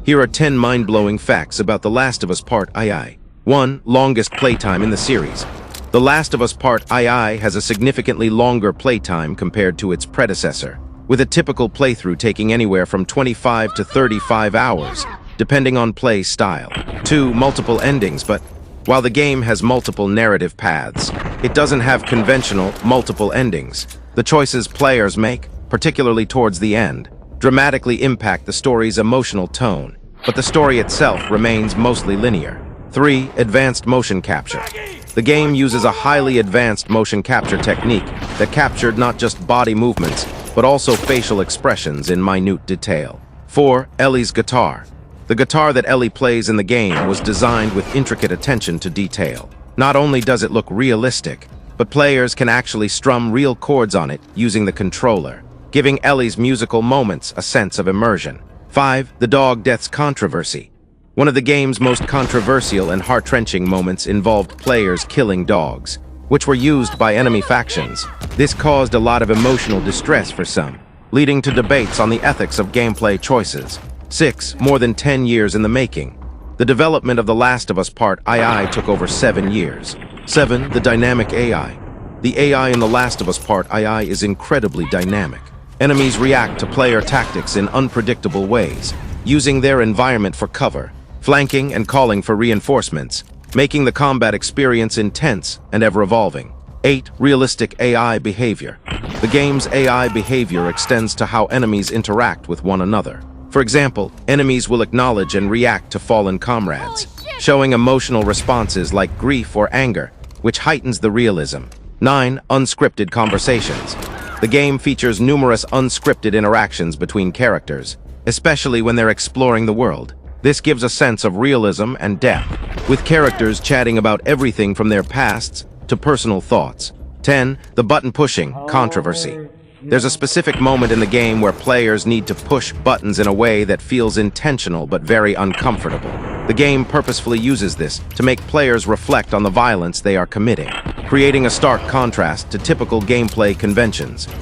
Here are 10 mind-blowing facts about The Last of Us Part II. 1. Longest playtime in the series. The Last of Us Part II has a significantly longer playtime compared to its predecessor, with a typical playthrough taking anywhere from 25 to 35 hours, depending on play style. 2. Multiple endings, but while the game has multiple narrative paths, it doesn't have conventional multiple endings. The choices players make, particularly towards the end, dramatically impact the story's emotional tone, but the story itself remains mostly linear. 3. Advanced motion capture. The game uses a highly advanced motion capture technique that captured not just body movements, but also facial expressions in minute detail. 4. Ellie's guitar. The guitar that Ellie plays in the game was designed with intricate attention to detail. Not only does it look realistic, but players can actually strum real chords on it using the controller, giving Ellie's musical moments a sense of immersion. 5. The dog deaths controversy. One of the game's most controversial and heart-wrenching moments involved players killing dogs, which were used by enemy factions. This caused a lot of emotional distress for some, leading to debates on the ethics of gameplay choices. 6. More than 10 years in the making. The development of The Last of Us Part II took over 7 years. 7. The dynamic AI. The AI in The Last of Us Part II is incredibly dynamic. Enemies react to player tactics in unpredictable ways, using their environment for cover, flanking and calling for reinforcements, making the combat experience intense and ever-evolving. 8. Realistic AI behavior. The game's AI behavior extends to how enemies interact with one another. For example, enemies will acknowledge and react to fallen comrades, showing emotional responses like grief or anger, which heightens the realism. 9. Unscripted conversations. The game features numerous unscripted interactions between characters, especially when they're exploring the world. This gives a sense of realism and depth, with characters chatting about everything from their pasts to personal thoughts. 10. The button-pushing controversy. There's a specific moment in the game where players need to push buttons in a way that feels intentional but very uncomfortable. The game purposefully uses this to make players reflect on the violence they are committing, creating a stark contrast to typical gameplay conventions.